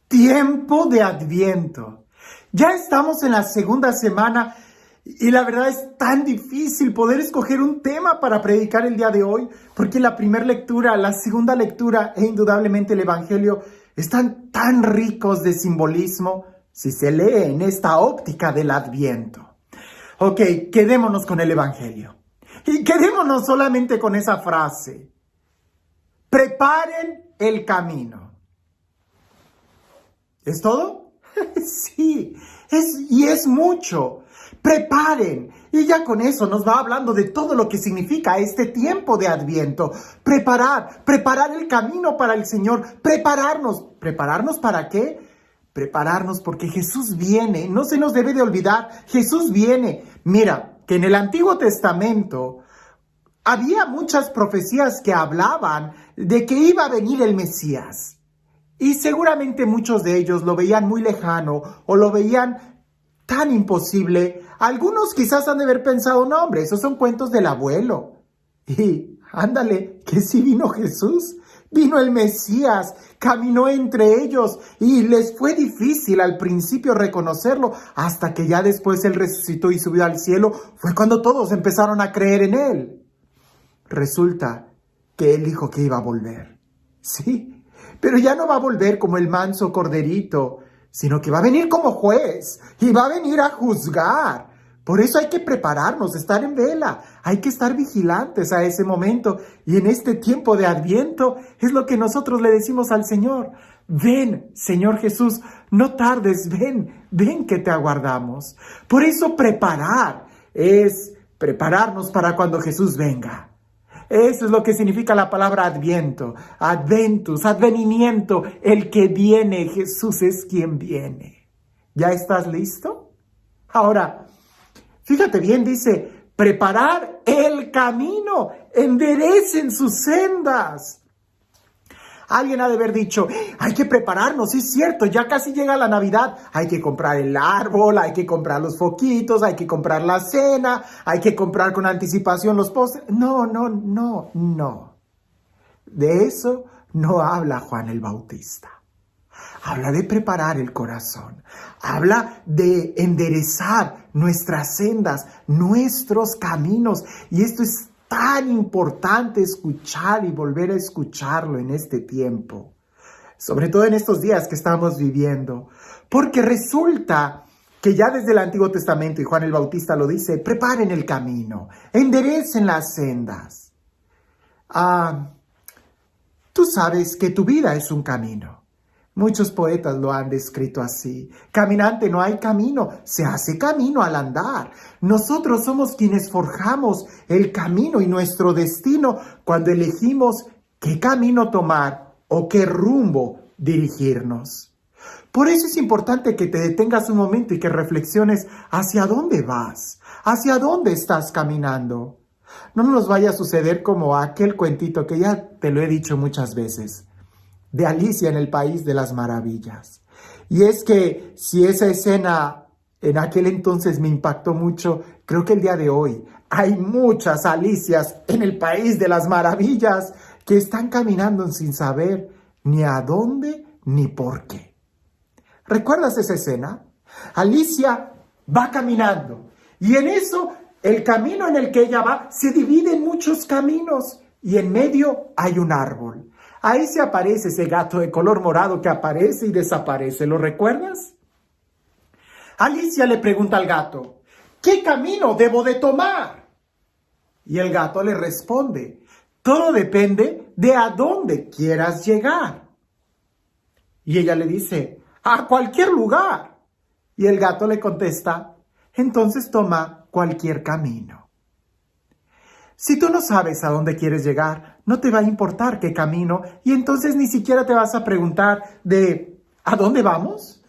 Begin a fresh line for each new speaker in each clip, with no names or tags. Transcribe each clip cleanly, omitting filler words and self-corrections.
Tiempo de Adviento. Ya estamos en la segunda semana y la verdad es tan difícil poder escoger un tema para predicar el día de hoy, porque la primera lectura, la segunda lectura e indudablemente el Evangelio están tan ricos de simbolismo si se lee en esta óptica del Adviento. Ok, quedémonos con el Evangelio y quedémonos solamente con esa frase: preparen el camino. ¿Es todo? Sí, es mucho. Preparen. Y ya con eso nos va hablando de todo lo que significa este tiempo de Adviento. Preparar el camino para el Señor. Prepararnos. ¿Prepararnos para qué? Prepararnos porque Jesús viene. No se nos debe de olvidar. Jesús viene. Mira, que en el Antiguo Testamento había muchas profecías que hablaban de que iba a venir el Mesías. Y seguramente muchos de ellos lo veían muy lejano o lo veían tan imposible. Algunos quizás han de haber pensado, no hombre, esos son cuentos del abuelo. Y ándale, que sí vino Jesús, vino el Mesías, caminó entre ellos y les fue difícil al principio reconocerlo, hasta que ya después Él resucitó y subió al cielo. Fue cuando todos empezaron a creer en Él. Resulta que Él dijo que iba a volver. Sí. Pero ya no va a volver como el manso corderito, sino que va a venir como juez y va a venir a juzgar. Por eso hay que prepararnos, estar en vela, hay que estar vigilantes a ese momento. Y en este tiempo de Adviento es lo que nosotros le decimos al Señor: ven, Señor Jesús, no tardes, ven que te aguardamos. Por eso preparar es prepararnos para cuando Jesús venga. Eso es lo que significa la palabra Adviento, Adventus, advenimiento, el que viene. Jesús es quien viene. ¿Ya estás listo? Ahora, fíjate bien, dice, preparar el camino, enderecen sus sendas. Alguien ha de haber dicho, hay que prepararnos, sí es cierto, ya casi llega la Navidad, hay que comprar el árbol, hay que comprar los foquitos, hay que comprar la cena, hay que comprar con anticipación los postres. No. De eso no habla Juan el Bautista. Habla de preparar el corazón, habla de enderezar nuestras sendas, nuestros caminos, y esto es tan importante escuchar y volver a escucharlo en este tiempo, sobre todo en estos días que estamos viviendo, porque resulta que ya desde el Antiguo Testamento, y Juan el Bautista lo dice, preparen el camino, enderecen las sendas. Tú sabes que tu vida es un camino. Muchos poetas lo han descrito así. Caminante no hay camino, se hace camino al andar. Nosotros somos quienes forjamos el camino y nuestro destino cuando elegimos qué camino tomar o qué rumbo dirigirnos. Por eso es importante que te detengas un momento y que reflexiones hacia dónde vas, hacia dónde estás caminando. No nos vaya a suceder como aquel cuentito que ya te lo he dicho muchas veces, de Alicia en el País de las Maravillas. Y es que si esa escena en aquel entonces me impactó mucho, creo que el día de hoy hay muchas Alicias en el País de las Maravillas que están caminando sin saber ni a dónde ni por qué. ¿Recuerdas esa escena? Alicia va caminando y en eso el camino en el que ella va se divide en muchos caminos y en medio hay un árbol. Ahí se aparece ese gato de color morado que aparece y desaparece. ¿Lo recuerdas? Alicia le pregunta al gato, ¿qué camino debo de tomar? Y el gato le responde, todo depende de a dónde quieras llegar. Y ella le dice, a cualquier lugar. Y el gato le contesta, entonces toma cualquier camino. Si tú no sabes a dónde quieres llegar, no te va a importar qué camino y entonces ni siquiera te vas a preguntar de ¿a dónde vamos?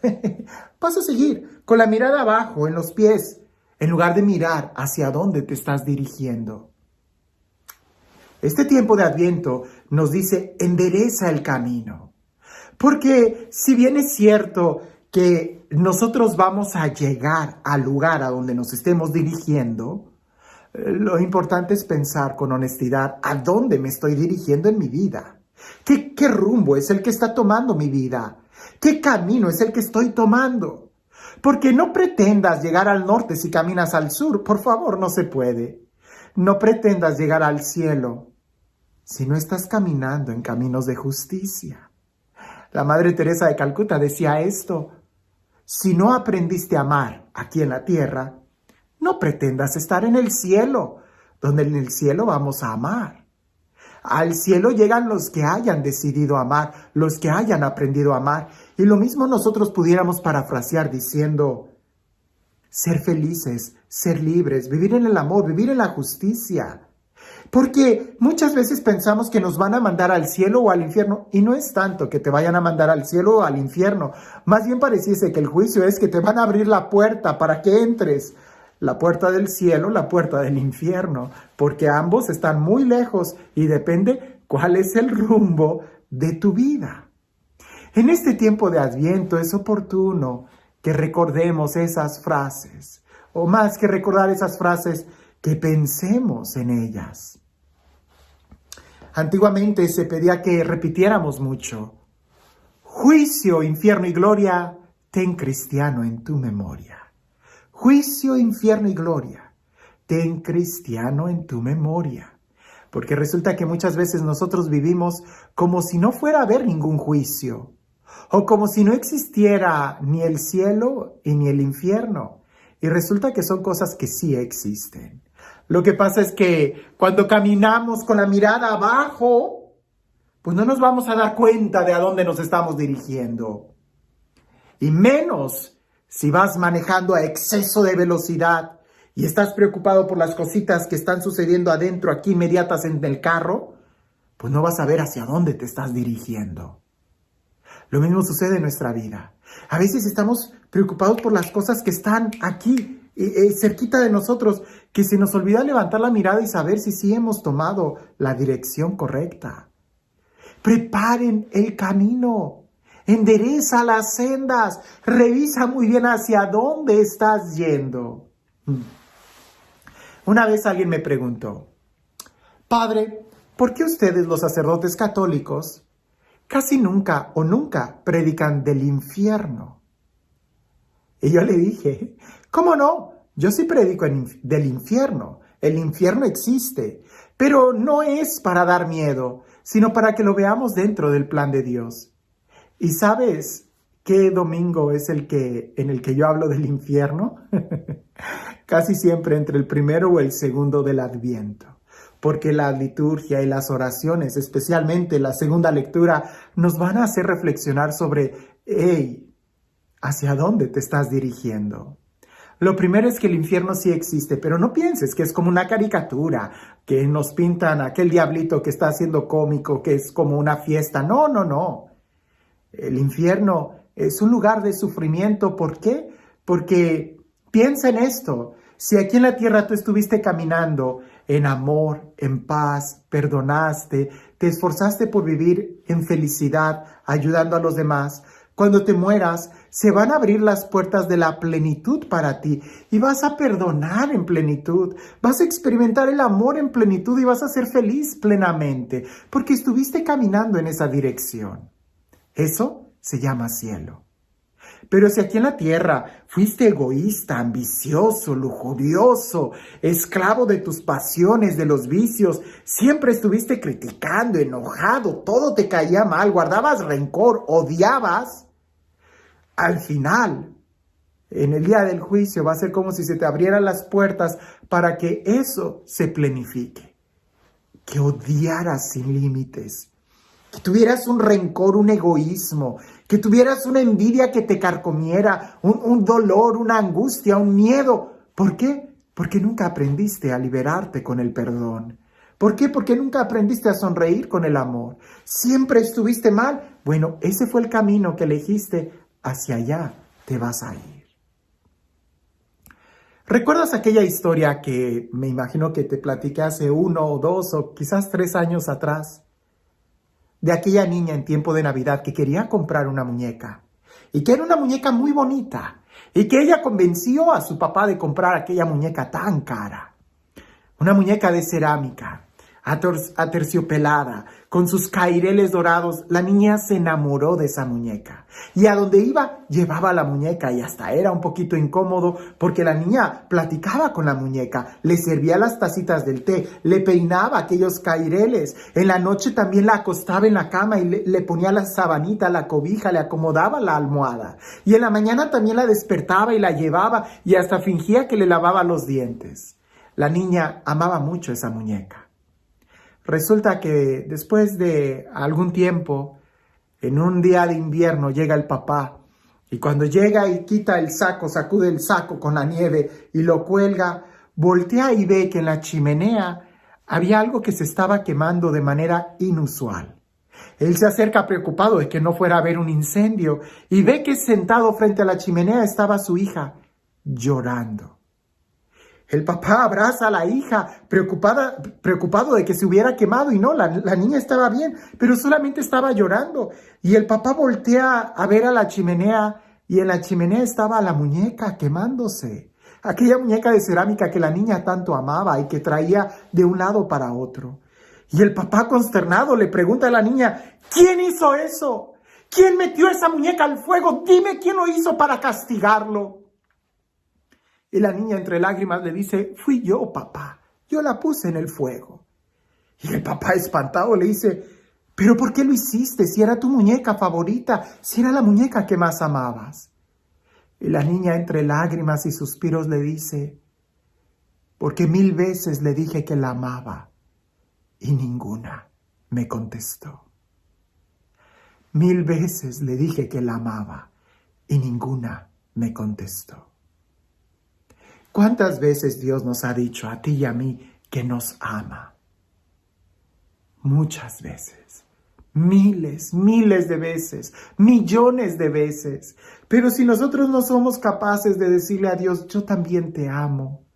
Vas a seguir con la mirada abajo, en los pies, en lugar de mirar hacia dónde te estás dirigiendo. Este tiempo de Adviento nos dice, endereza el camino. Porque si bien es cierto que nosotros vamos a llegar al lugar a donde nos estemos dirigiendo, lo importante es pensar con honestidad a dónde me estoy dirigiendo en mi vida. ¿Qué rumbo es el que está tomando mi vida? ¿Qué camino es el que estoy tomando? Porque no pretendas llegar al norte si caminas al sur. Por favor, no se puede. No pretendas llegar al cielo si no estás caminando en caminos de justicia. La Madre Teresa de Calcuta decía esto: si no aprendiste a amar aquí en la tierra, no pretendas estar en el cielo, donde en el cielo vamos a amar. Al cielo llegan los que hayan decidido amar, los que hayan aprendido a amar. Y lo mismo nosotros pudiéramos parafrasear diciendo: ser felices, ser libres, vivir en el amor, vivir en la justicia. Porque muchas veces pensamos que nos van a mandar al cielo o al infierno, y no es tanto que te vayan a mandar al cielo o al infierno. Más bien pareciese que el juicio es que te van a abrir la puerta para que entres. La puerta del cielo, la puerta del infierno, porque ambos están muy lejos y depende cuál es el rumbo de tu vida. En este tiempo de Adviento es oportuno que recordemos esas frases, o más que recordar esas frases, que pensemos en ellas. Antiguamente se pedía que repitiéramos mucho: juicio, infierno y gloria, ten cristiano en tu memoria. Juicio, infierno y gloria, ten cristiano en tu memoria. Porque resulta que muchas veces nosotros vivimos como si no fuera a haber ningún juicio, o como si no existiera ni el cielo y ni el infierno. Y resulta que son cosas que sí existen. Lo que pasa es que cuando caminamos con la mirada abajo, pues no nos vamos a dar cuenta de a dónde nos estamos dirigiendo. Y menos si vas manejando a exceso de velocidad y estás preocupado por las cositas que están sucediendo adentro, aquí inmediatas en el carro, pues no vas a ver hacia dónde te estás dirigiendo. Lo mismo sucede en nuestra vida. A veces estamos preocupados por las cosas que están aquí, cerquita de nosotros, que se nos olvida levantar la mirada y saber si sí hemos tomado la dirección correcta. Preparen el camino. Endereza las sendas, revisa muy bien hacia dónde estás yendo. Una vez alguien me preguntó: Padre, ¿por qué ustedes, los sacerdotes católicos, casi nunca o nunca predican del infierno? Y yo le dije: ¿cómo no? Yo sí predico del infierno. El infierno existe, pero no es para dar miedo, sino para que lo veamos dentro del plan de Dios. ¿Y sabes qué domingo es en el que yo hablo del infierno? Casi siempre entre el primero o el segundo del Adviento, porque la liturgia y las oraciones, especialmente la segunda lectura, nos van a hacer reflexionar sobre: hey, ¿hacia dónde te estás dirigiendo? Lo primero es que el infierno sí existe, pero no pienses que es como una caricatura, que nos pintan aquel diablito que está haciendo cómico, que es como una fiesta. No, no, no. El infierno es un lugar de sufrimiento. ¿Por qué? Porque piensa en esto. Si aquí en la tierra tú estuviste caminando en amor, en paz, perdonaste, te esforzaste por vivir en felicidad, ayudando a los demás, cuando te mueras, se van a abrir las puertas de la plenitud para ti y vas a perdonar en plenitud, vas a experimentar el amor en plenitud y vas a ser feliz plenamente, porque estuviste caminando en esa dirección. Eso se llama cielo. Pero si aquí en la tierra fuiste egoísta, ambicioso, lujurioso, esclavo de tus pasiones, de los vicios, siempre estuviste criticando, enojado, todo te caía mal, guardabas rencor, odiabas, al final, en el día del juicio, va a ser como si se te abrieran las puertas para que eso se plenifique. Que odiaras sin límites, que tuvieras un rencor, un egoísmo, que tuvieras una envidia que te carcomiera, un dolor, una angustia, un miedo. ¿Por qué? Porque nunca aprendiste a liberarte con el perdón. ¿Por qué? Porque nunca aprendiste a sonreír con el amor. Siempre estuviste mal. Bueno, ese fue el camino que elegiste. Hacia allá te vas a ir. ¿Recuerdas aquella historia que me imagino que te platiqué hace 1 o 2 o quizás 3 años atrás? De aquella niña en tiempo de Navidad que quería comprar una muñeca y que era una muñeca muy bonita y que ella convenció a su papá de comprar aquella muñeca tan cara. Una muñeca de cerámica. aterciopelada, con sus caireles dorados, la niña se enamoró de esa muñeca. Y a donde iba, llevaba la muñeca y hasta era un poquito incómodo porque la niña platicaba con la muñeca, le servía las tacitas del té, le peinaba aquellos caireles. En la noche también la acostaba en la cama y le ponía la sabanita, la cobija, le acomodaba la almohada. Y en la mañana también la despertaba y la llevaba y hasta fingía que le lavaba los dientes. La niña amaba mucho esa muñeca. Resulta que después de algún tiempo, en un día de invierno, llega el papá y cuando llega y quita el saco, sacude el saco con la nieve y lo cuelga, voltea y ve que en la chimenea había algo que se estaba quemando de manera inusual. Él se acerca preocupado de que no fuera a haber un incendio y ve que sentado frente a la chimenea estaba su hija llorando. El papá abraza a la hija, preocupado de que se hubiera quemado y no, la niña estaba bien, pero solamente estaba llorando. Y el papá voltea a ver a la chimenea y en la chimenea estaba la muñeca quemándose. Aquella muñeca de cerámica que la niña tanto amaba y que traía de un lado para otro. Y el papá consternado le pregunta a la niña, ¿quién hizo eso? ¿Quién metió esa muñeca al fuego? Dime quién lo hizo para castigarlo. Y la niña entre lágrimas le dice, fui yo, papá, yo la puse en el fuego. Y el papá espantado le dice, ¿pero por qué lo hiciste? Si era tu muñeca favorita, si era la muñeca que más amabas. Y la niña entre lágrimas y suspiros le dice, porque 1000 veces le dije que la amaba y ninguna me contestó. 1000 veces le dije que la amaba y ninguna me contestó. ¿Cuántas veces Dios nos ha dicho a ti y a mí que nos ama? Muchas veces, miles de veces, millones de veces. Pero si nosotros no somos capaces de decirle a Dios, yo también te amo,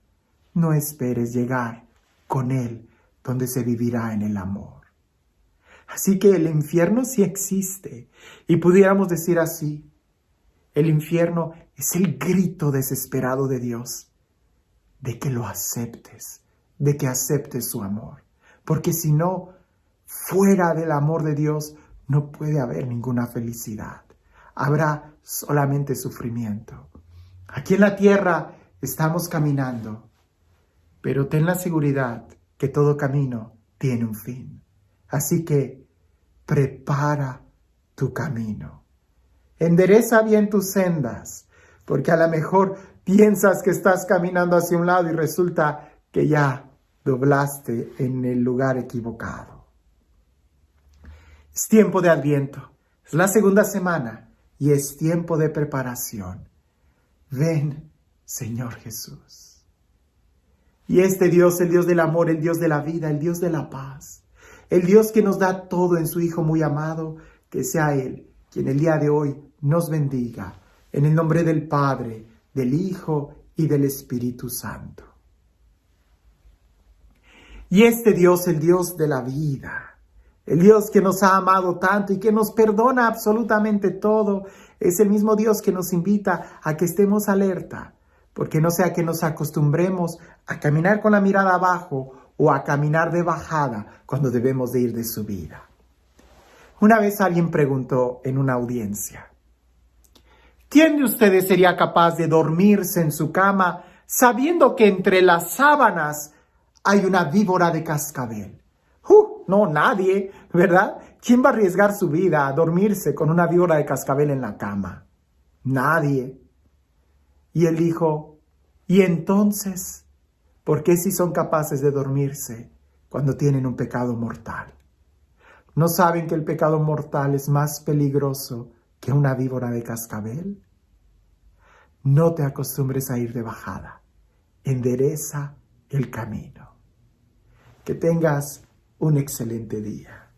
no esperes llegar con Él donde se vivirá en el amor. Así que el infierno sí existe y pudiéramos decir así, el infierno es el grito desesperado de Dios. De que lo aceptes, de que aceptes su amor. Porque si no, fuera del amor de Dios no puede haber ninguna felicidad. Habrá solamente sufrimiento. Aquí en la tierra estamos caminando, pero ten la seguridad que todo camino tiene un fin. Así que prepara tu camino. Endereza bien tus sendas, porque a lo mejor piensas que estás caminando hacia un lado y resulta que ya doblaste en el lugar equivocado. Es tiempo de Adviento, es la segunda semana y es tiempo de preparación. Ven, Señor Jesús. Y este Dios, el Dios del amor, el Dios de la vida, el Dios de la paz, el Dios que nos da todo en su Hijo muy amado, que sea Él quien el día de hoy nos bendiga. En el nombre del Padre, del Hijo y del Espíritu Santo. Y este Dios, el Dios de la vida, el Dios que nos ha amado tanto y que nos perdona absolutamente todo, es el mismo Dios que nos invita a que estemos alerta, porque no sea que nos acostumbremos a caminar con la mirada abajo o a caminar de bajada cuando debemos de ir de subida. Una vez alguien preguntó en una audiencia, ¿quién de ustedes sería capaz de dormirse en su cama sabiendo que entre las sábanas hay una víbora de cascabel? No, nadie, ¿verdad? ¿Quién va a arriesgar su vida a dormirse con una víbora de cascabel en la cama? Nadie. Y él dijo, ¿y entonces por qué si son capaces de dormirse cuando tienen un pecado mortal? ¿No saben que el pecado mortal es más peligroso que una víbora de cascabel? No te acostumbres a ir de bajada. Endereza el camino. Que tengas un excelente día.